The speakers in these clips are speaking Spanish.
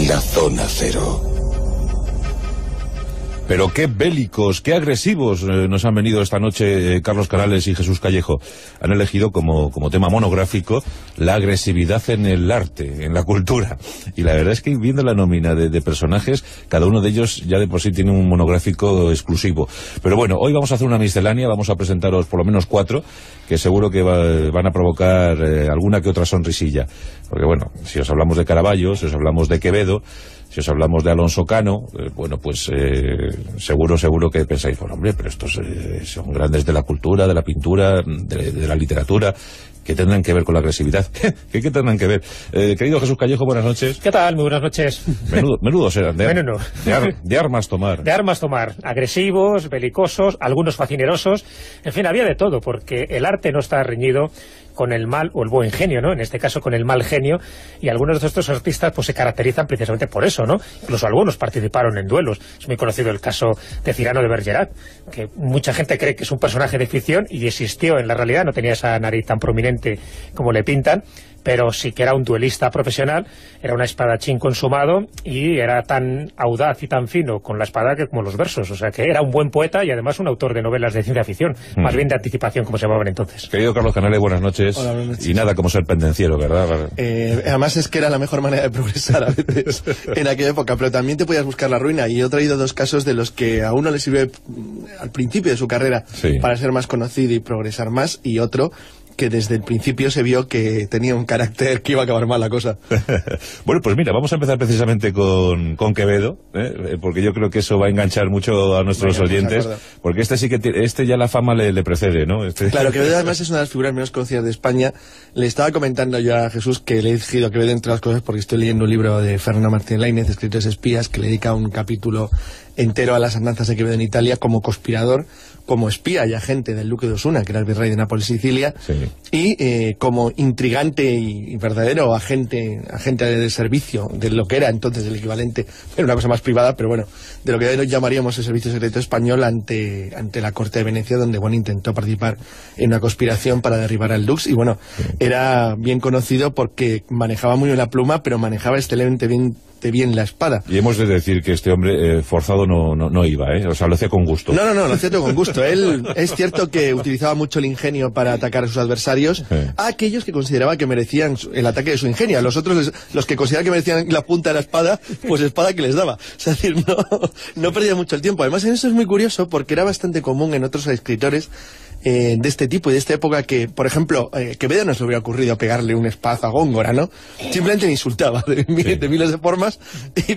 La Zona Cero. Pero qué bélicos, qué agresivos nos han venido esta noche Carlos Canales y Jesús Callejo. Han elegido como tema monográfico la agresividad en el arte, en la cultura. Y la verdad es que viendo la nómina de personajes, cada uno de ellos ya de por sí tiene un monográfico exclusivo. Pero bueno, hoy vamos a hacer una miscelánea, vamos a presentaros por lo menos 4, que seguro que van a provocar alguna que otra sonrisilla. Porque bueno, si os hablamos de Caravaggio, si os hablamos de Quevedo, si os hablamos de Alonso Cano, bueno, pues seguro que pensáis, bueno, hombre, pero estos son grandes de la cultura, de la pintura, de la literatura. ¿Qué tendrán que ver con la agresividad? ¿Qué tendrán que ver? Querido Jesús Callejo, buenas noches. ¿Qué tal? Muy buenas noches. Menudos eran, de armas tomar. De armas tomar. Agresivos, belicosos, algunos fascinerosos. En fin, había de todo, porque el arte no está reñido con el mal o el buen genio, ¿no? En este caso con el mal genio, y algunos de estos artistas pues se caracterizan precisamente por eso, ¿no? Incluso algunos participaron en duelos. Es muy conocido el caso de Cyrano de Bergerac, que mucha gente cree que es un personaje de ficción y existió en la realidad, no tenía esa nariz tan prominente como le pintan, pero sí que era un duelista profesional, era un espadachín consumado y era tan audaz y tan fino con la espada que como los versos, o sea que era un buen poeta y además un autor de novelas de ciencia ficción, más bien de anticipación como se llamaban entonces. Querido Carlos Canales, buenas noches. Hola, buenas noches. Y nada como ser pendenciero, ¿verdad? Además es que era la mejor manera de progresar a veces en aquella época, pero también te podías buscar la ruina, y yo he traído 2 casos de los que a uno le sirve al principio de su carrera para ser más conocido y progresar más, y otro que desde el principio se vio que tenía un carácter que iba a acabar mal la cosa. Bueno, pues mira, vamos a empezar precisamente con Quevedo, porque yo creo que eso va a enganchar mucho a nuestros oyentes, porque este sí que ya la fama le precede, ¿no? Claro, Quevedo además es una de las figuras menos conocidas de España. Le estaba comentando yo a Jesús que le he elegido a Quevedo entre las cosas porque estoy leyendo un libro de Fernando Martínez Lainez, Escritores Espías, que le dedica un capítulo entero a las andanzas de Quevedo en Italia como conspirador, como espía y agente del duque de Osuna, que era el virrey de Nápoles y Sicilia, y como intrigante y verdadero agente de servicio de lo que era entonces el equivalente, era una cosa más privada, pero bueno, de lo que hoy llamaríamos el servicio secreto español ante la corte de Venecia, donde bueno, intentó participar en una conspiración para derribar al dux, y bueno, era bien conocido porque manejaba muy bien la pluma, pero manejaba excelentemente bien la espada. Y hemos de decir que este hombre forzado no iba, o sea, lo hacía con gusto. No, lo hacía todo con gusto. Él es cierto que utilizaba mucho el ingenio para atacar a sus adversarios, a aquellos que consideraba que merecían el ataque de su ingenio. A los otros, los que consideraban que merecían la punta de la espada, pues espada que les daba. O sea, es decir, no perdía mucho el tiempo. Además, en eso es muy curioso porque era bastante común en otros escritores de este tipo y de esta época que, por ejemplo, Quevedo no se le hubiera ocurrido pegarle un espadazo a Góngora, ¿no? Simplemente le insultaba de miles de formas,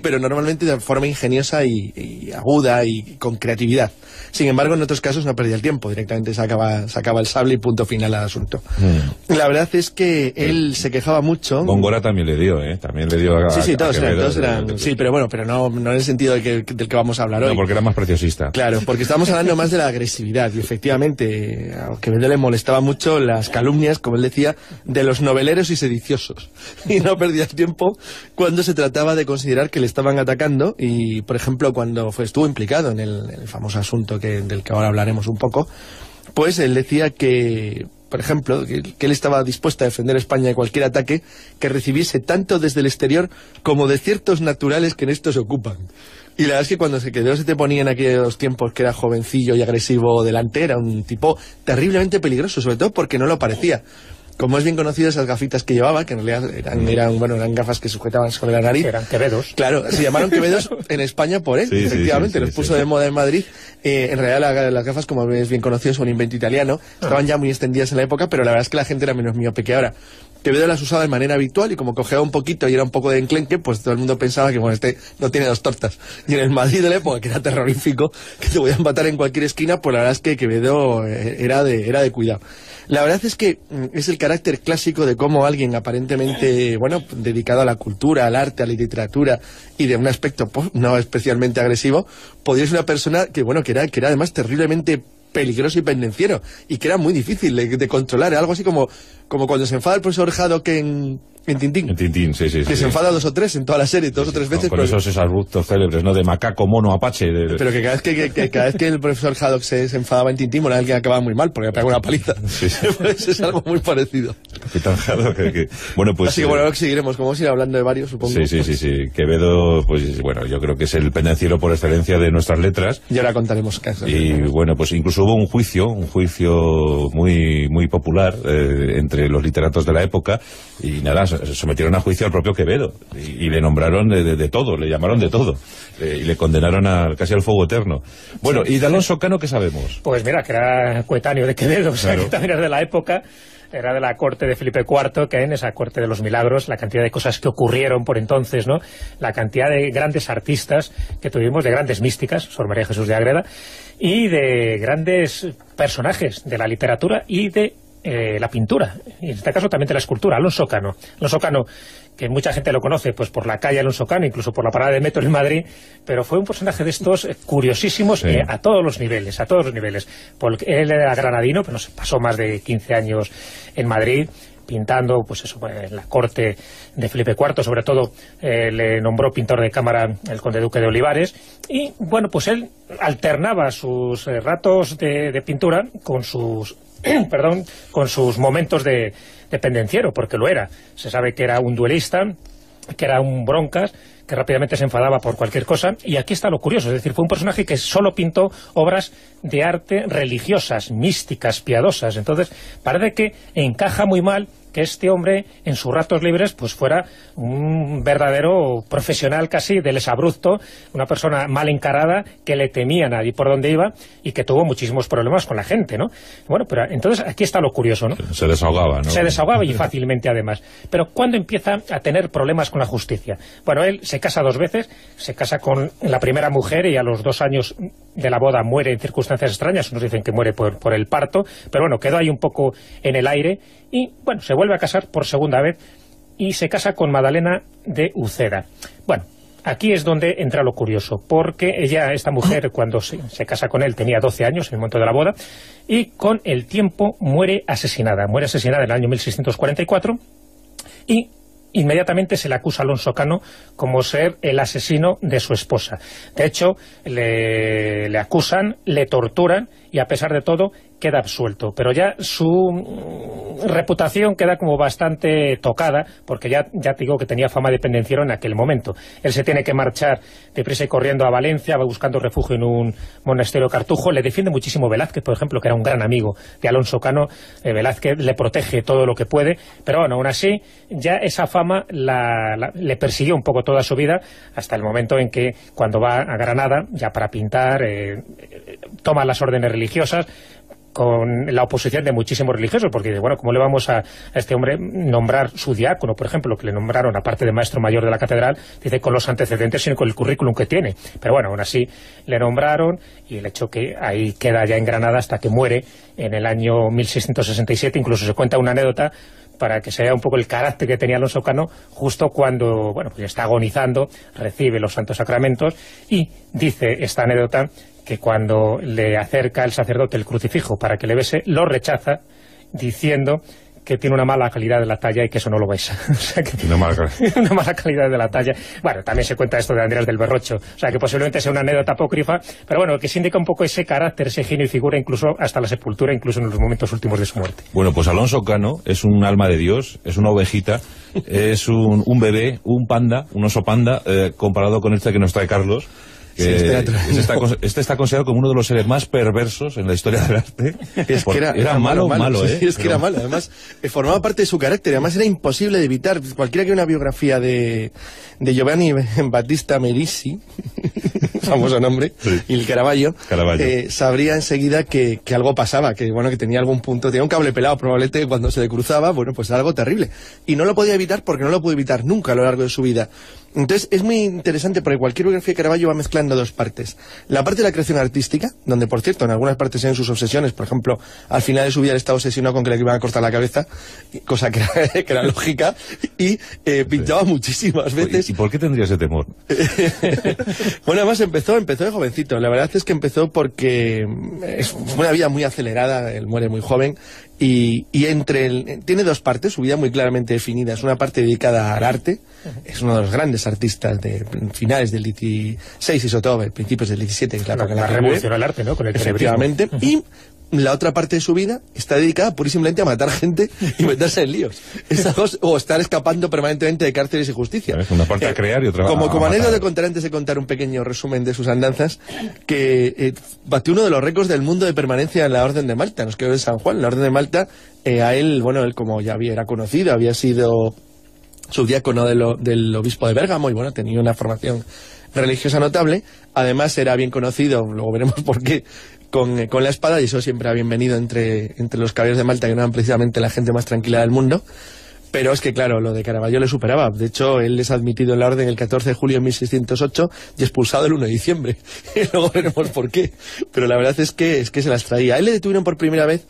pero normalmente de forma ingeniosa y aguda y con creatividad. Sin embargo, en otros casos no perdía el tiempo, directamente sacaba el sable y punto final al asunto. La verdad es que él se quejaba mucho. Góngora también le dio, También le dio a Sí, todos Quevedo, eran. Sí, pero bueno, pero no en el sentido del que vamos a hablar hoy. No, porque era más preciosista. Claro, porque estamos hablando más de la agresividad, y efectivamente a Quevedo le molestaba mucho las calumnias, como él decía, de los noveleros y sediciosos. Y no perdía tiempo cuando se trataba de considerar que le estaban atacando, y por ejemplo cuando estuvo implicado en el famoso asunto del que ahora hablaremos un poco, pues él decía que, por ejemplo, que él estaba dispuesto a defender España de cualquier ataque que recibiese tanto desde el exterior como de ciertos naturales que en esto se ocupan. Y la verdad es que cuando se te ponía en aquellos tiempos que era jovencillo y agresivo delante, era un tipo terriblemente peligroso, sobre todo porque no lo parecía. Como es bien conocido, esas gafitas que llevaba, que en realidad eran gafas que sujetaban sobre la nariz. Eran Quevedos. Claro, se llamaron Quevedos en España por él, efectivamente, los puso de moda en Madrid. En realidad las gafas, como es bien conocido, son un invento italiano, estaban ya muy extendidas en la época, pero la verdad es que la gente era menos miope que ahora. Quevedo las usaba de manera habitual, y como cojeaba un poquito y era un poco de enclenque, pues todo el mundo pensaba que bueno, este no tiene 2 tortas. Y en el Madrid de la época, que era terrorífico, que te podían matar en cualquier esquina, pues la verdad es que Quevedo era de cuidado. La verdad es que es el carácter clásico de cómo alguien aparentemente, bueno, dedicado a la cultura, al arte, a la literatura, y de un aspecto pues, no especialmente agresivo, podría ser una persona que era además terriblemente peligroso y pendenciero, y que era muy difícil de controlar. Algo así como cuando se enfada el profesor Haddock en En Tintín. En Tintín, sí. Que se enfada 2 o 3 en toda la serie, 2 o 3 veces. Con esos exabruptos célebres, ¿no? De macaco, mono, apache. Pero que cada vez que el profesor Haddock se enfadaba en Tintín, era alguien que acababa muy mal, porque le pegaba una paliza. Sí. Pues es algo muy parecido. Capitán Haddock, bueno, pues... Así que bueno, ahora seguiremos, como vamos a ir hablando de varios, supongo. Sí. Quevedo, pues bueno, yo creo que es el pendenciero por excelencia de nuestras letras. Y ahora contaremos casos. Y bueno, pues incluso hubo un juicio muy popular entre los literatos de la época, y nada, sometieron a juicio al propio Quevedo, y le nombraron de todo, le llamaron de todo, y le condenaron casi al fuego eterno. Bueno, ¿y de Alonso Cano qué sabemos? Pues mira, que era coetáneo de Quevedo, o sea, claro, que también era de la época. Era de la corte de Felipe IV, que en esa corte de los milagros, la cantidad de cosas que ocurrieron por entonces, ¿no? La cantidad de grandes artistas que tuvimos, de grandes místicas, Sor María Jesús de Ágreda, y de grandes personajes de la literatura y de la pintura, y en este caso también de la escultura. Alonso Cano, que mucha gente lo conoce pues por la calle Alonso Cano, incluso por la parada de metro en Madrid, pero fue un personaje de estos curiosísimos, sí, a todos los niveles, porque él era granadino, pero se pasó más de 15 años en Madrid pintando, pues eso, en la corte de Felipe IV, sobre todo le nombró pintor de cámara el conde duque de Olivares, y bueno, pues él alternaba sus ratos de pintura con sus con sus momentos de pendenciero, porque lo era. Se sabe que era un duelista, que era un broncas, que rápidamente se enfadaba por cualquier cosa, y aquí está lo curioso, es decir, fue un personaje que solo pintó obras de arte religiosas, místicas, piadosas. Entonces parece que encaja muy mal que este hombre en sus ratos libres pues fuera un verdadero profesional casi del exabrupto, una persona mal encarada, que le temían allí por donde iba y que tuvo muchísimos problemas con la gente, ¿no? Bueno, pero entonces aquí está lo curioso, ¿no? Se desahogaba, ¿no? Se desahogaba, y fácilmente además. Pero ¿cuándo empieza a tener problemas con la justicia? Bueno, él se casa 2 veces, se casa con la primera mujer y a los 2 años de la boda muere en circunstancias extrañas. Unos dicen que muere por el parto, pero bueno, quedó ahí un poco en el aire, y bueno, se vuelve a casar por segunda vez y se casa con Madalena de Uceda. Bueno, aquí es donde entra lo curioso, porque esta mujer, cuando se casa con él, tenía 12 años en el momento de la boda, y con el tiempo muere asesinada en el año 1644, y inmediatamente se le acusa a Alonso Cano como ser el asesino de su esposa. De hecho, le acusan, le torturan, y a pesar de todo queda absuelto, pero ya su reputación queda como bastante tocada, porque ya te digo que tenía fama de pendenciero en aquel momento. Él se tiene que marchar deprisa y corriendo a Valencia, va buscando refugio en un monasterio cartujo. Le defiende muchísimo Velázquez, por ejemplo, que era un gran amigo de Alonso Cano. Velázquez le protege todo lo que puede, pero bueno, aún así ya esa fama le persiguió un poco toda su vida, hasta el momento en que, cuando va a Granada ya para pintar, toma las órdenes religiosas, con la oposición de muchísimos religiosos, porque bueno, ¿cómo le vamos a este hombre nombrar su diácono, por ejemplo, que le nombraron, aparte de maestro mayor de la catedral, dice con los antecedentes, sino con el currículum que tiene? Pero bueno, aún así le nombraron, y el hecho que ahí queda ya en Granada hasta que muere en el año 1667. Incluso se cuenta una anécdota para que se vea un poco el carácter que tenía Alonso Cano, justo cuando, bueno, pues está agonizando, recibe los santos sacramentos, y dice esta anécdota que cuando le acerca el sacerdote el crucifijo para que le bese, lo rechaza, diciendo que tiene una mala calidad de la talla y que eso no lo besa. O sea que una mala calidad de la talla. Bueno, también se cuenta esto de Andrés del Berrocho, o sea que posiblemente sea una anécdota apócrifa, pero bueno, que se indica un poco ese carácter, ese genio y figura, incluso hasta la sepultura, incluso en los momentos últimos de su muerte. Bueno, pues Alonso Cano es un alma de Dios, es una ovejita, es un bebé, un panda, un oso panda, comparado con este que nos trae Carlos. Sí, este está considerado como uno de los seres más perversos en la historia del arte. Es que era malo, ¿eh? Sí, es que era malo. Además, formaba parte de su carácter. Además, era imposible de evitar. Cualquiera que una biografía de Giovanni Battista Merisi, famoso nombre, sí, y el Caravaggio. Sabría enseguida que algo pasaba, que bueno, que tenía algún punto, tenía un cable pelado probablemente cuando se le cruzaba, bueno, pues algo terrible. Y no lo podía evitar porque no lo pudo evitar nunca a lo largo de su vida. Entonces es muy interesante, porque cualquier biografía de Caravaggio va mezclando 2 partes. La parte de la creación artística, donde por cierto en algunas partes eran sus obsesiones. Por ejemplo, al final de su vida él estaba obsesionado con que le iban a cortar la cabeza, cosa que era lógica, y pintaba muchísimas veces. ¿Y por qué tendría ese temor? Bueno, además empezó de jovencito. La verdad es que empezó porque fue una vida muy acelerada, él muere muy joven, y tiene dos partes, su vida muy claramente definida. Es una parte dedicada al arte, es uno de los grandes artistas de finales del 16 y sobre todo principios del 17, que es la época en la que revolucionó el arte, ¿no? Con el efectivamente, y la otra parte de su vida está dedicada pura y simplemente a matar gente y meterse en líos. O estar escapando permanentemente de cárceles y justicia. Una parte a crear y otra como anécdota de contar antes de contar un pequeño resumen de sus andanzas, que batió uno de los récords del mundo de permanencia en la Orden de Malta, nos quedó en San Juan. La Orden de Malta, a él, bueno, él como ya era conocido, había sido subdiácono del obispo de Bérgamo y bueno, tenía una formación religiosa notable. Además era bien conocido, luego veremos por qué, con la espada, y eso siempre ha bienvenido entre los caballeros de Malta, que no eran precisamente la gente más tranquila del mundo. Pero es que, claro, lo de Caravaggio le superaba. De hecho, él es admitido en la orden el 14 de julio de 1608 y expulsado el 1 de diciembre. Y luego veremos por qué. Pero la verdad es que se las traía. A él le detuvieron por primera vez,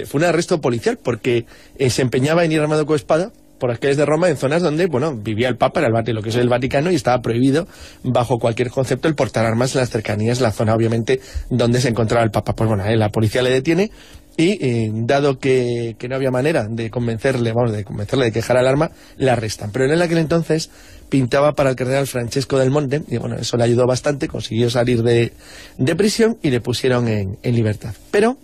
fue un arresto policial, porque se empeñaba en ir armado con espada por las calles de Roma, en zonas donde, bueno, vivía el Papa, era lo que es el Vaticano, y estaba prohibido, bajo cualquier concepto, el portar armas en las cercanías, la zona, obviamente, donde se encontraba el Papa. Pues bueno, la policía le detiene, y dado que no había manera de convencerle de que dejara el arma, le arrestan. Pero él en aquel entonces pintaba para el cardenal Francesco del Monte, y bueno, eso le ayudó bastante, consiguió salir de prisión, y le pusieron en libertad. Pero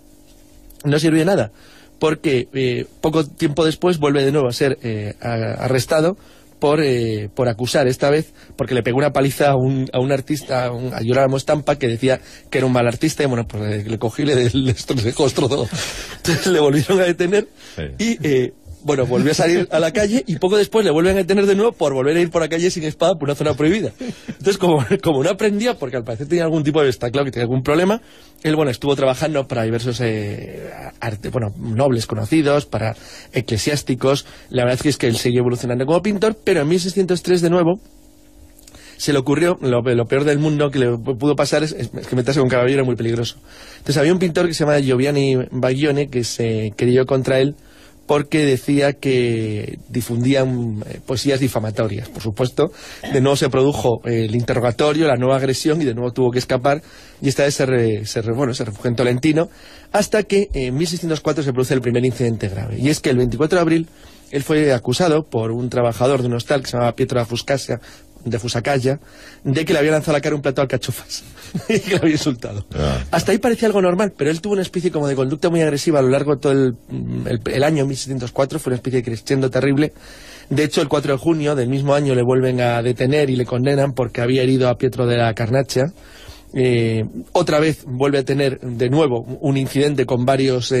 no sirvió de nada, porque poco tiempo después vuelve de nuevo a ser arrestado por acusar, esta vez porque le pegó una paliza a un artista, a Girolamo Stampa, que decía que era un mal artista, y bueno, pues le cogí y le dejó todo. Entonces le volvieron a detener, y bueno, volvió a salir a la calle, y poco después le vuelven a detener de nuevo por volver a ir por la calle sin espada por una zona prohibida. Entonces, como no aprendía, porque al parecer tenía algún tipo de, está claro que tenía algún problema, él, bueno, estuvo trabajando para diversos nobles conocidos, para eclesiásticos. La verdad es que él siguió evolucionando como pintor, pero en 1603 de nuevo se le ocurrió, lo peor del mundo que le pudo pasar es que meterse con Caravaggio era muy peligroso. Entonces había un pintor que se llama Giovanni Baglione que se creyó contra él porque decía que difundían poesías difamatorias. Por supuesto, de nuevo se produjo el interrogatorio, la nueva agresión, y de nuevo tuvo que escapar, y esta vez se refugió en Tolentino, hasta que en 1604 se produce el primer incidente grave. Y es que el 24 de abril él fue acusado por un trabajador de un hostal que se llamaba Pietro de Fusacalla, de que le había lanzado a la cara un plato de alcachofas y que le había insultado. Hasta ahí parecía algo normal, pero él tuvo una especie como de conducta muy agresiva a lo largo de todo el año 1604, fue una especie de crescendo terrible. De hecho, el 4 de junio del mismo año le vuelven a detener y le condenan porque había herido a Pietro de la Carnaccia. Otra vez vuelve a tener de nuevo un incidente con varios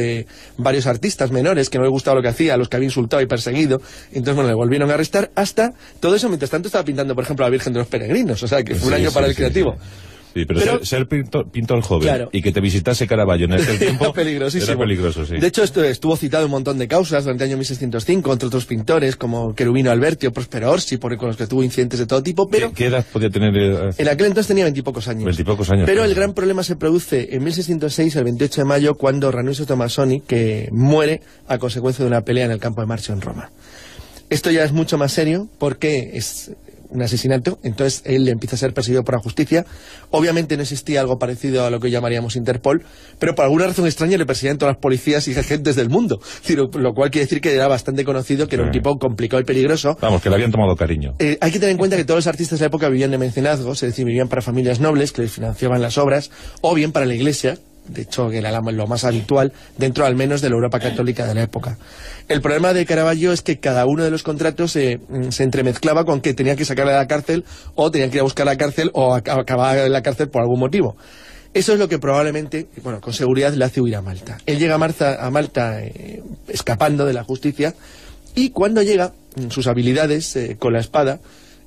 artistas menores que no le gustaba lo que hacía, a los que había insultado y perseguido. Entonces, bueno, le volvieron a arrestar. Hasta todo eso, mientras tanto, estaba pintando, por ejemplo, a la Virgen de los Peregrinos. O sea, que fue un año para el creativo. Sí, pero ser pintor joven, claro, y que te visitase Caravaggio en aquel tiempo era peligroso, sí. De hecho, esto estuvo citado en un montón de causas durante el año 1605, entre otros pintores como Cherubino Alberti o Prospero Orsi, con los que tuvo incidentes de todo tipo. Pero ¿Qué edad podía tener? En aquel entonces tenía 20 y pocos años. 20 y pocos años. Pero el gran problema se produce en 1606, el 28 de mayo, cuando Ranuccio Tommasoni, que muere a consecuencia de una pelea en el campo de Marzio en Roma. Esto ya es mucho más serio porque es un asesinato, entonces él empieza a ser perseguido por la justicia. Obviamente no existía algo parecido a lo que llamaríamos Interpol, pero por alguna razón extraña le perseguían todas las policías y agentes del mundo, lo cual quiere decir que era bastante conocido, que era un tipo complicado y peligroso. Vamos, que le habían tomado cariño. Hay que tener en cuenta que todos los artistas de la época vivían de mecenazgos, es decir, vivían para familias nobles que les financiaban las obras, o bien para la iglesia. De hecho, que era lo más habitual dentro al menos de la Europa católica de la época. El problema de Caravaggio es que cada uno de los contratos se entremezclaba con que tenían que sacarle de la cárcel, o tenían que ir a buscar la cárcel, o acabar en la cárcel por algún motivo. Eso es lo que probablemente, bueno, con seguridad le hace huir a Malta. Él llega a Malta escapando de la justicia, y cuando llega, sus habilidades con la espada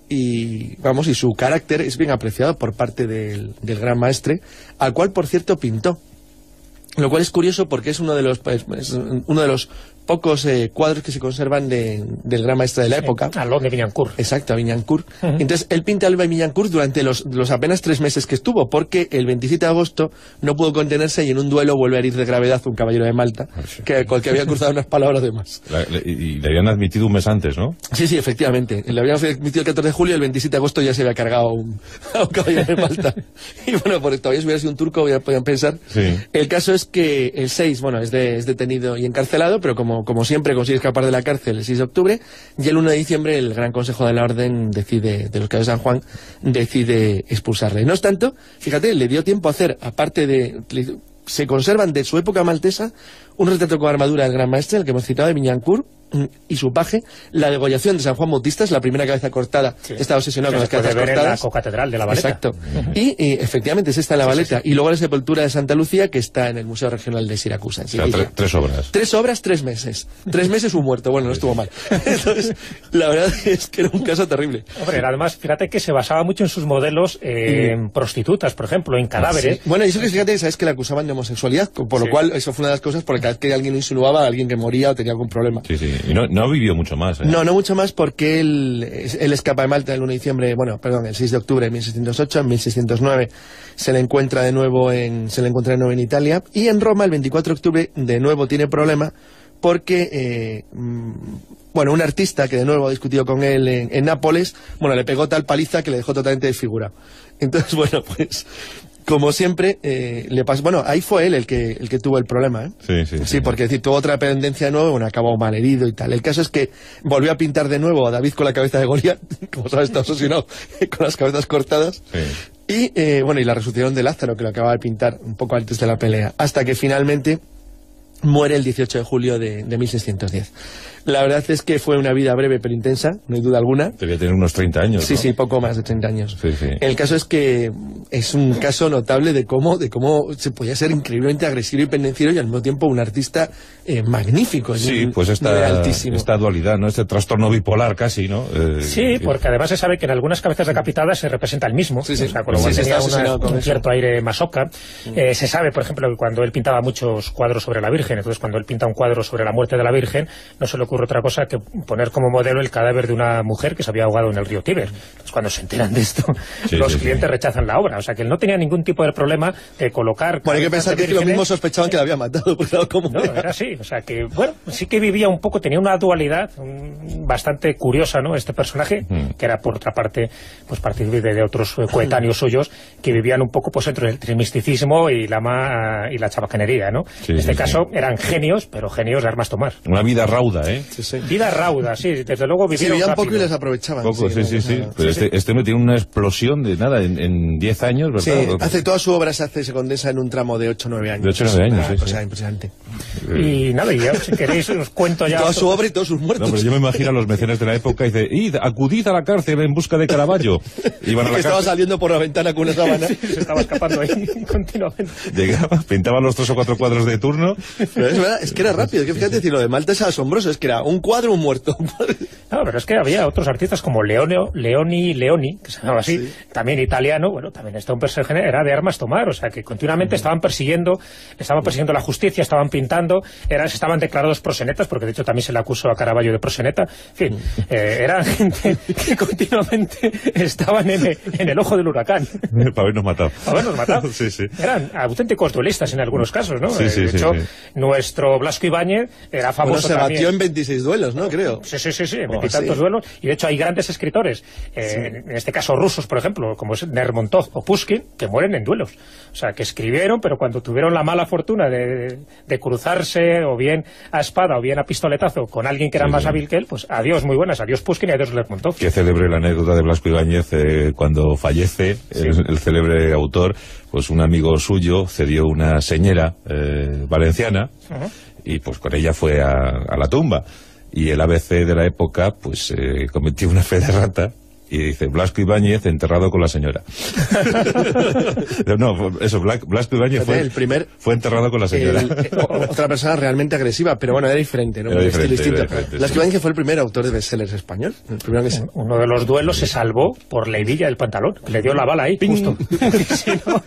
y su carácter es bien apreciado por parte del gran maestre, al cual, por cierto, pintó. Lo cual es curioso porque es uno de los pocos cuadros que se conservan del gran maestre de la época. Al de Viñancourt. Exacto, a Viñancourt. Entonces, él pinta a Viñancourt durante los apenas 3 meses que estuvo, porque el 27 de agosto no pudo contenerse y en un duelo vuelve a herir de gravedad un caballero de Malta, con el que había cruzado unas palabras de más. Y le habían admitido un mes antes, ¿no? Sí, sí, efectivamente. Le habían admitido el 14 de julio y el 27 de agosto ya se había cargado a un caballero de Malta. Y bueno, porque todavía si hubiera sido un turco, ya podían pensar. Sí. El caso es que el 6, bueno, es detenido y encarcelado, pero como siempre consigue escapar de la cárcel el 6 de octubre, y el 1 de diciembre el Gran Consejo de la Orden de los Caballeros de San Juan decide expulsarle. No obstante, fíjate, le dio tiempo a hacer, aparte de... Se conservan de su época maltesa un retrato con armadura del gran maestre, el que hemos citado, de Viñancourt, y su paje, la degollación de San Juan Bautista, es la primera cabeza cortada. Está obsesionado con las cabezas cortadas. En la cocatedral de La Valeta. Exacto. Y efectivamente es esta en La Valeta. Y luego la sepultura de Santa Lucía, que está en el Museo Regional de Siracusa. En Sicilia. 3 obras. 3 obras, 3 meses. 3 meses un muerto. Bueno, no estuvo mal. Entonces, la verdad es que era un caso terrible. Hombre, además, fíjate que se basaba mucho en sus modelos en prostitutas, por ejemplo, en cadáveres. Sí. Bueno, y eso que fíjate, sabes que le acusaban de homosexualidad, por lo cual eso fue una de las cosas, porque cada vez que alguien lo insinuaba a alguien que moría o tenía algún problema. Sí, sí. Y no vivió mucho más, ¿eh? No mucho más, porque él escapa de Malta el 1 de diciembre, el 6 de octubre de 1608, en 1609 se le encuentra de nuevo en Italia, y en Roma el 24 de octubre de nuevo tiene problema, porque un artista que de nuevo ha discutido con él en Nápoles, le pegó tal paliza que le dejó totalmente desfigurado. Entonces, como siempre, le pasó... Bueno, ahí fue él el que tuvo el problema, ¿eh? Sí, porque tuvo otra dependencia de nuevo, acabó mal herido y tal. El caso es que volvió a pintar de nuevo a David con la cabeza de Goliat, como sabes, está obsesionado con las cabezas cortadas. Sí. Y la resucitación de Lázaro, que lo acababa de pintar un poco antes de la pelea, hasta que finalmente muere el 18 de julio de 1610. La verdad es que fue una vida breve pero intensa, no hay duda alguna. Debía tener unos 30 años, Sí, ¿no? sí, poco más de 30 años. Sí. El caso es que es un caso notable de cómo se podía ser increíblemente agresivo y pendenciero y al mismo tiempo un artista magnífico. Sí, pues esta dualidad, ¿no? Este trastorno bipolar casi, ¿no? Sí, porque además se sabe que en algunas cabezas decapitadas se representa el mismo. Sí. O sea, con lo cual tenía un cierto aire masoca. Se sabe, por ejemplo, que cuando él pintaba muchos cuadros sobre la Virgen, entonces cuando él pinta un cuadro sobre la muerte de la Virgen, no se le ocurre otra cosa que poner como modelo el cadáver de una mujer que se había ahogado en el río Tíber. Entonces, cuando se enteran de esto, los clientes rechazan la obra. O sea, que él no tenía ningún tipo de problema de colocar... Bueno, hay que pensar que los mismos sospechaban que la había matado. No, era así. O sea, que, sí que vivía un poco, tenía una dualidad bastante curiosa, ¿no? Este personaje, que era, por otra parte, pues partir de otros coetáneos suyos que vivían un poco pues entre el misticismo y la chabacanería, ¿no? En este caso eran genios, pero genios de armas tomar. Una vida rauda, ¿eh? Vida rauda, sí, desde luego vivieron rápido. Poco y les aprovechaban. Poco, sí. Pero este me tiene una explosión de nada, en 10 años, ¿verdad? Sí, toda su obra se condensa en un tramo de 8 o 9 años. De 8 o 9 años, sí. O sea, impresionante. Y nada, ya, si queréis os cuento ya... Toda su obra y todos sus muertos. No, pero yo me imagino a los mecenas de la época y dice, acudid a la cárcel en busca de Caravaggio. Iban a la estaba saliendo por la ventana con una sábana. Se estaba escapando ahí continuamente. Llegaba, pintaban los 3 o 4 cuadros de turno. Pero es verdad, es que era rápido, es que fíjate, lo de Malta es asombroso, es que era un cuadro, un muerto. No, pero es que había otros artistas como Leoni, que se llamaba así, también italiano, también un personaje, era de armas tomar, o sea, que continuamente estaban persiguiendo la justicia, estaban pintando, estaban declarados prosenetas, porque de hecho también se le acusó a Caravaggio de proseneta, en fin, eran gente que continuamente estaban en el ojo del huracán. Para habernos matado. Sí. Eran auténticos duelistas en algunos casos, ¿no? De hecho, nuestro Blasco Ibáñez era famoso se también. batió en 26 duelos, ¿no? Creo. Sí, en 20 y tantos duelos, y de hecho hay grandes escritores, en este caso rusos, por ejemplo, como es Lermontov o Pushkin, que mueren en duelos. O sea, que escribieron, pero cuando tuvieron la mala fortuna de cruzarse, o bien a espada, o bien a pistoletazo, con alguien que era más hábil que él, pues adiós, muy buenas, adiós Pushkin y adiós Lermontov. Que célebre la anécdota de Blasco Ibáñez, cuando fallece, el célebre autor, pues un amigo suyo cedió una señera valenciana, y pues con ella fue a la tumba. Y el ABC de la época, pues cometió una fe de rata Y dice, Blasco Ibáñez enterrado con la señora. No, eso, Blasco Ibáñez fue enterrado con la señora. Otra persona realmente agresiva, pero bueno, era diferente, ¿no? Era diferente, Blasco Ibáñez fue el primer autor de bestsellers español. El primero que Uno de los duelos se salvó por la hebilla del pantalón. Le dio la bala ahí, justo. Si no,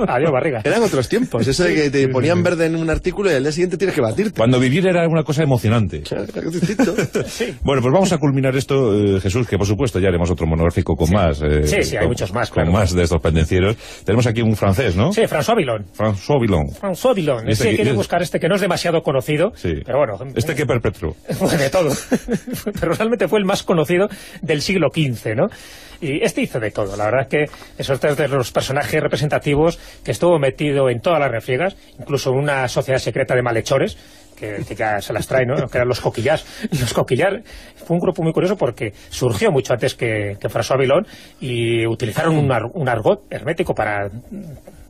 adiós, barriga. Eran otros tiempos, eso de que te ponían verde en un artículo y al día siguiente tienes que batirte. Cuando vivir era una cosa emocionante. Claro, era distinto. Sí. Bueno, pues vamos a culminar esto, Jesús, que por supuesto ya haremos otro monográfico con más. Sí, hay muchos más, claro. Con más de estos pendencieros. Tenemos aquí un francés, ¿no? Sí, François Villon. François Villon. François Villon. Quiere buscar que no es demasiado conocido, sí. Pero bueno. ¿Qué perpetró? De todo. Pero realmente fue el más conocido del siglo XV, ¿no? Y hizo de todo. La verdad es que es otro de los personajes representativos que estuvo metido en todas las refriegas, incluso en una sociedad secreta de malhechores, que ya se las trae, ¿no? Que eran los coquillars. Y los coquillars fue un grupo muy curioso porque surgió mucho antes que François Villon y utilizaron un argot hermético para,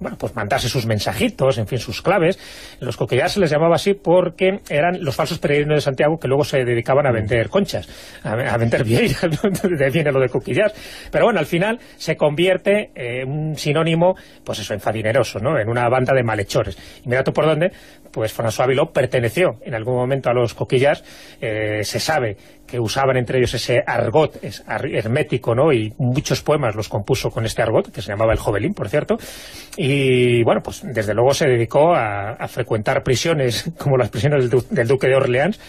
bueno, pues mandarse sus mensajitos, en fin, sus claves. Los coquillars se les llamaba así porque eran los falsos peregrinos de Santiago que luego se dedicaban a vender conchas, a vender vieiras, ¿no? De ahí viene lo de coquillars. Pero bueno, al final se convierte en un sinónimo, pues eso, enfadineroso, ¿no? En una banda de malhechores. Y mira tú por dónde, pues François Villon perteneció en algún momento a los coquillars. Se sabe que usaban entre ellos ese argot hermético, ¿no? Y muchos poemas los compuso con este argot, que se llamaba el Jobelín, por cierto. Y bueno, pues desde luego se dedicó a frecuentar prisiones como las prisiones del Duque de Orleans,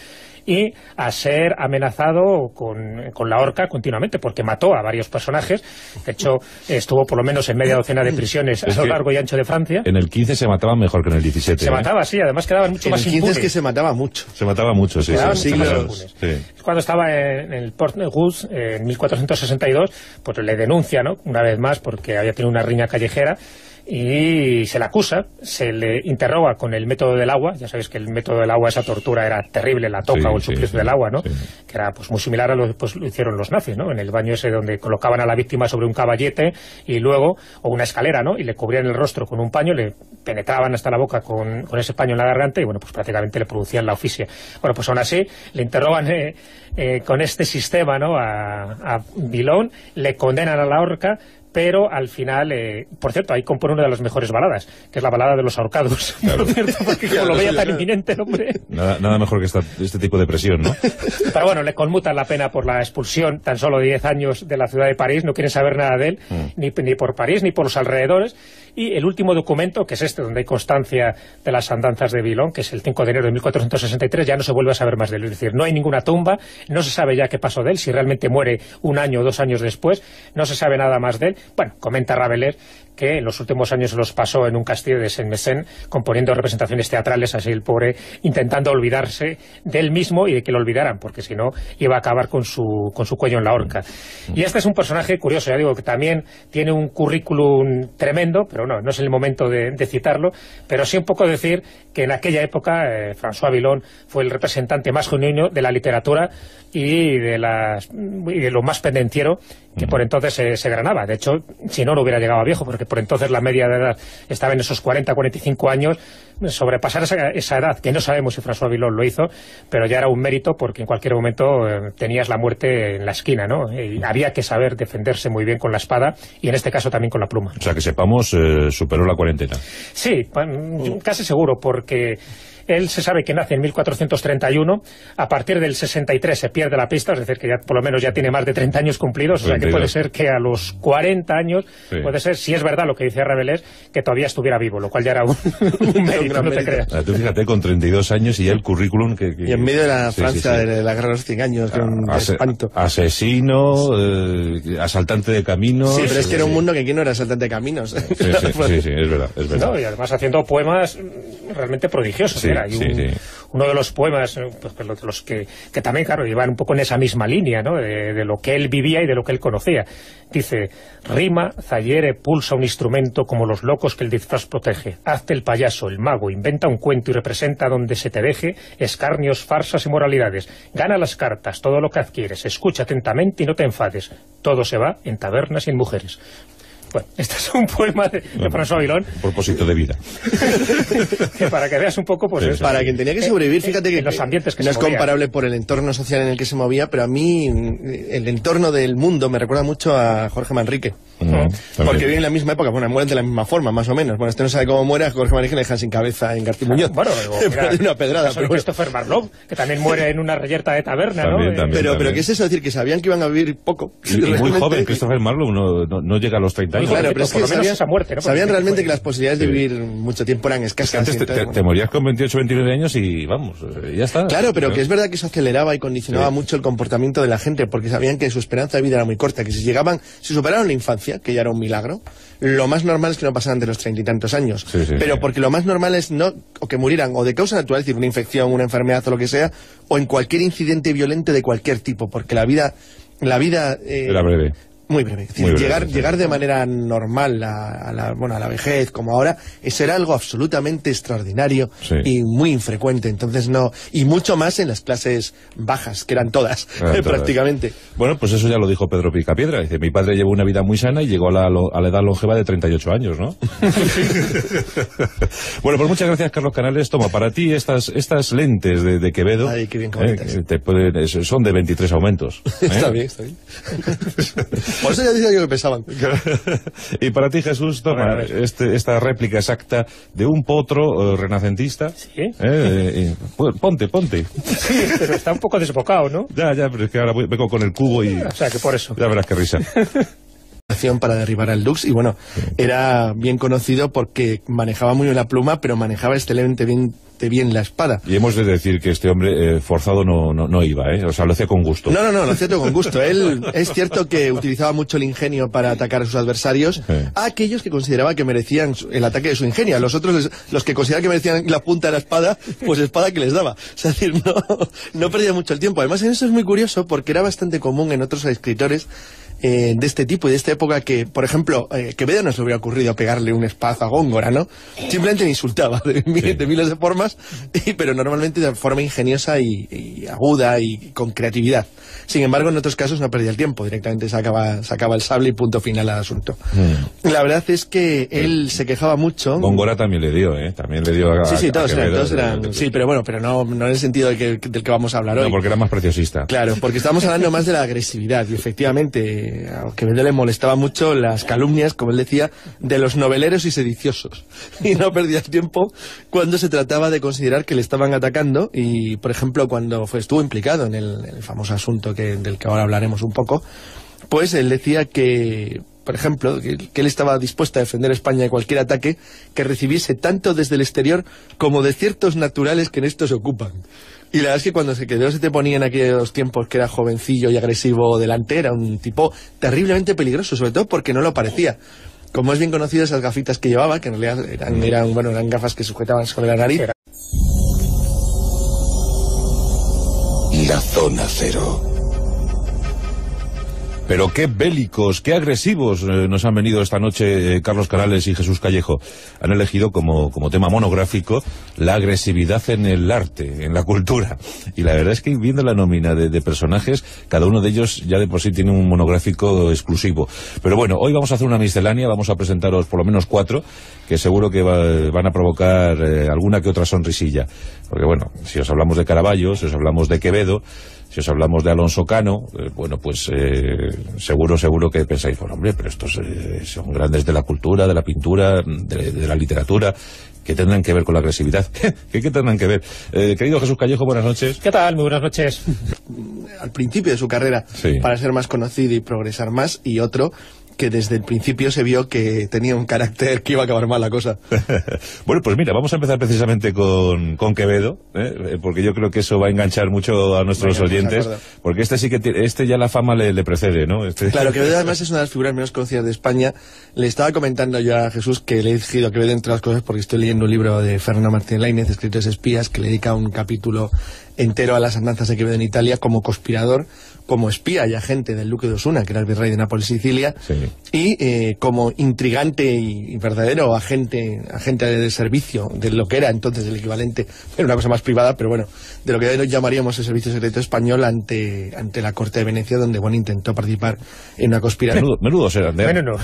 y a ser amenazado con la horca continuamente, porque mató a varios personajes. De hecho, estuvo por lo menos en media docena de prisiones a lo largo y ancho de Francia. En el 15 se mataban mejor que en el 17. Se mataba, sí, además quedaban mucho más impunes. En el 15 es que se mataba mucho. Se mataba mucho, sí. Cuando estaba en el Port Negus, en 1462, pues le denuncia, ¿no? Una vez más, porque había tenido una riña callejera, y se le acusa, se le interroga con el método del agua. Ya sabéis que el método del agua, esa tortura era terrible, la toca o el suplicio del agua, ¿no? Sí. Que era pues muy similar a lo que lo hicieron los nazis, ¿no? En el baño ese donde colocaban a la víctima sobre un caballete y luego, o una escalera, ¿no? Y le cubrían el rostro con un paño, le penetraban hasta la boca con ese paño en la garganta y bueno, pues prácticamente le producían la asfixia. Bueno, pues aún así le interrogan con este sistema, ¿no? A Villon, le condenan a la horca, pero al final, por cierto, ahí compone una de las mejores baladas, que es la balada de los ahorcados, claro. Por cierto, porque como lo veía tan inminente el hombre... Nada mejor que este tipo de presión, ¿no? Pero bueno, le conmutan la pena por la expulsión, tan solo 10 años de la ciudad de París, no quieren saber nada de él, ni por París, ni por los alrededores. Y el último documento, que es este, donde hay constancia de las andanzas de Villon, que es el 5 de enero de 1463, ya no se vuelve a saber más de él. Es decir, no hay ninguna tumba, no se sabe ya qué pasó de él, si realmente muere un año o 2 años después, no se sabe nada más de él. Bueno, comenta Rabelais que en los últimos años se los pasó en un castillo de Saint-Mézin componiendo representaciones teatrales, así el pobre intentando olvidarse de él mismo y de que lo olvidaran, porque si no iba a acabar con su cuello en la horca. Y este es un personaje curioso, ya digo, que también tiene un currículum tremendo, pero no es el momento de citarlo, pero sí un poco decir que en aquella época François Villon fue el representante más genuino de la literatura y de lo más pendenciero que por entonces se granaba. De hecho, si no hubiera llegado a viejo, porque por entonces la media de edad estaba en esos 40-45 años. Sobrepasar esa edad, que no sabemos si François Villon lo hizo, pero ya era un mérito, porque en cualquier momento tenías la muerte en la esquina, ¿no? Y había que saber defenderse muy bien con la espada, y en este caso también con la pluma. O sea, que sepamos, superó la cuarentena. Sí, casi seguro, porque él se sabe que nace en 1431, a partir del 63 se pierde la pista, es decir, que ya por lo menos ya tiene más de 30 años cumplidos, o sea que puede ser que a los 40 años, sí, puede ser, si es verdad lo que dice Rabelais, que todavía estuviera vivo, lo cual ya era un mérito, no te creas. Tú fíjate, con 32 años y ya el currículum que... Y en medio de la Francia de la guerra de los 100 años, que un espanto. Asesino, asaltante de caminos... Sí, pero es que era un mundo que aquí no era asaltante de caminos. Sí, es verdad. No, y además haciendo poemas realmente prodigiosos. Sí, uno de los poemas, pues, los que también, claro, iban un poco en esa misma línea, ¿no? De lo que él vivía y de lo que él conocía. Dice: rima, zayere, pulsa un instrumento como los locos que el disfraz protege. Hazte el payaso, el mago, inventa un cuento y representa donde se te deje escarnios, farsas y moralidades. Gana las cartas, todo lo que adquieres, escucha atentamente y no te enfades. Todo se va en tabernas y en mujeres. Bueno, este es un poema de François Villon. Un propósito de vida. Que para que veas un poco, pues eso. Para quien tenía que sobrevivir, fíjate que los ambientes que no se es comparable por el entorno social en el que se movía, pero a mí el entorno del mundo me recuerda mucho a Jorge Manrique. Porque vive en la misma época, bueno, mueren de la misma forma, más o menos. Bueno, no sabe cómo muere, a Jorge Manrique le dejan sin cabeza en García Muñoz. Bueno, de una pedrada. Pero Christopher Marlowe, que también muere en una reyerta de taberna, también, ¿no? También. Pero ¿qué es eso? Decir, que sabían que iban a vivir poco. Y muy joven, Christopher Marlowe no llega a los 30 años. Claro, pero es que por lo menos esa muerte, ¿no? Sabían realmente que las posibilidades de vivir mucho tiempo eran escasas. Es que antes te morías con 28 o 29 años y vamos, ya está. Claro, pero que es verdad que eso aceleraba y condicionaba mucho el comportamiento de la gente, porque sabían que su esperanza de vida era muy corta, que si superaron la infancia, que ya era un milagro, lo más normal es que no pasaran de los 30 y tantos años. Pero porque lo más normal es o que murieran o de causa natural, es decir, una infección, una enfermedad o lo que sea, o en cualquier incidente violento de cualquier tipo, porque la vida era breve. Muy breve. Es decir, llegar de manera normal a la vejez, como ahora, eso era algo absolutamente extraordinario y muy infrecuente. Entonces y mucho más en las clases bajas, que eran todas, prácticamente. Bueno, pues eso ya lo dijo Pedro Picapiedra. Dice, mi padre llevó una vida muy sana y llegó a la edad longeva de 38 años, ¿no? Bueno, pues muchas gracias, Carlos Canales. Toma, para ti estas lentes de Quevedo. Ay, qué bien son de 23 aumentos. Está bien. Por eso ya decía yo que pesaban. Y para ti, Jesús, toma esta réplica exacta de un potro renacentista. Sí. Ponte. Sí, pero está un poco desbocado, ¿no? Ya, pero es que ahora vengo con el cubo y... O sea, que por eso. Ya verás qué risa. Para derribar al Dux, y bueno, era bien conocido porque manejaba muy bien la pluma, pero manejaba excelentemente bien la espada. Y hemos de decir que este hombre forzado no iba, o sea, lo hacía con gusto. No, lo hacía todo con gusto. Él es cierto que utilizaba mucho el ingenio para atacar a sus adversarios, a aquellos que consideraba que merecían el ataque de su ingenio. A los otros, los que consideraban que merecían la punta de la espada, pues espada que les daba. O sea, es decir, no perdía mucho el tiempo. Además, en eso es muy curioso porque era bastante común en otros escritores de este tipo y de esta época que, por ejemplo, Quevedo no se le hubiera ocurrido pegarle un espadazo a Góngora, ¿no? Simplemente le insultaba de miles de formas, pero normalmente de forma ingeniosa y aguda y con creatividad. Sin embargo, en otros casos no perdía el tiempo, directamente sacaba el sable y punto final al asunto. La verdad es que él se quejaba mucho. Góngora también le dio, También le dio a Sí, todos eran. Sí, pero bueno, pero no en el sentido del que vamos a hablar hoy. No, porque era más preciosista. Claro, porque estamos hablando más de la agresividad, y efectivamente a Quevedo le molestaba mucho las calumnias, como él decía, de los noveleros y sediciosos. Y no perdía tiempo cuando se trataba de considerar que le estaban atacando, y por ejemplo cuando estuvo implicado en el famoso asunto del que ahora hablaremos un poco, pues él decía que, por ejemplo, que él estaba dispuesto a defender España de cualquier ataque que recibiese tanto desde el exterior como de ciertos naturales que en esto se ocupan. Y la verdad es que cuando se te ponía en aquellos tiempos que era jovencillo y agresivo delante, era un tipo terriblemente peligroso, sobre todo porque no lo parecía. Como es bien conocido, esas gafitas que llevaba, que en realidad eran gafas que sujetaban sobre la nariz. La zona cero. Pero qué bélicos, qué agresivos nos han venido esta noche Carlos Canales y Jesús Callejo. Han elegido como tema monográfico la agresividad en el arte, en la cultura. Y la verdad es que viendo la nómina de personajes, cada uno de ellos ya de por sí tiene un monográfico exclusivo. Pero bueno, hoy vamos a hacer una miscelánea, vamos a presentaros por lo menos 4, que seguro que van a provocar alguna que otra sonrisilla. Porque bueno, si os hablamos de Caravaggio, si os hablamos de Quevedo, si os hablamos de Alonso Cano, bueno, pues seguro que pensáis, bueno, hombre, pero estos son grandes de la cultura, de la pintura, de la literatura, que tendrán que ver con la agresividad. ¿Qué tendrán que ver? Querido Jesús Callejo, buenas noches. ¿Qué tal? Muy buenas noches. Al principio de su carrera, para ser más conocido y progresar más, y otro que desde el principio se vio que tenía un carácter que iba a acabar mal la cosa. Bueno, pues mira, vamos a empezar precisamente con Quevedo, porque yo creo que eso va a enganchar mucho a nuestros oyentes, porque este ya la fama le precede, ¿no? Claro, Quevedo además es una de las figuras menos conocidas de España. Le estaba comentando yo a Jesús que le he elegido a Quevedo entre las cosas porque estoy leyendo un libro de Fernando Martín Lainez, Escritores Espías, que le dedica un capítulo entero a las andanzas de Quevedo en Italia como conspirador, como espía y agente del duque de Osuna, que era el virrey de Nápoles y Sicilia, Sí. y como intrigante y verdadero agente de servicio de lo que era entonces el equivalente, era una cosa más privada, pero bueno, de lo que hoy llamaríamos el Servicio Secreto Español ante la Corte de Venecia, donde intentó participar en una conspiración. Menudos eran, Bueno,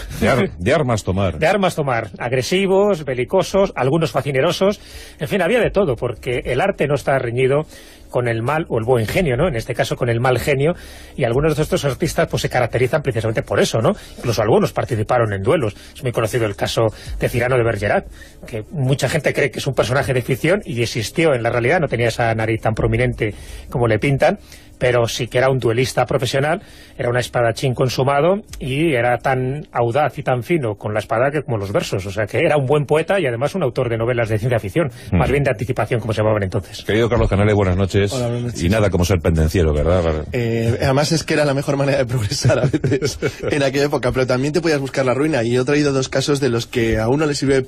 de armas tomar. De armas tomar, agresivos, belicosos, algunos facinerosos, en fin, había de todo, porque el arte no está reñido con el mal o el buen genio, ¿no? En este caso con el mal genio, y algunos de estos artistas pues se caracterizan precisamente por eso, ¿no? Incluso algunos participaron en duelos. Es muy conocido el caso de Cyrano de Bergerac, que mucha gente cree que es un personaje de ficción y existió en la realidad, no tenía esa nariz tan prominente como le pintan, pero sí que era un duelista profesional, era un espadachín consumado y era tan audaz y tan fino con la espada que como los versos, o sea que era un buen poeta y además un autor de novelas de ciencia ficción, más bien de anticipación como se llamaban entonces. Querido Carlos Canales, buenas noches. Hola, buenas noches. Y nada como ser pendenciero, ¿verdad? Además es que era la mejor manera de progresar a veces en aquella época, pero también te podías buscar la ruina, y he traído dos casos de los que a uno le sirve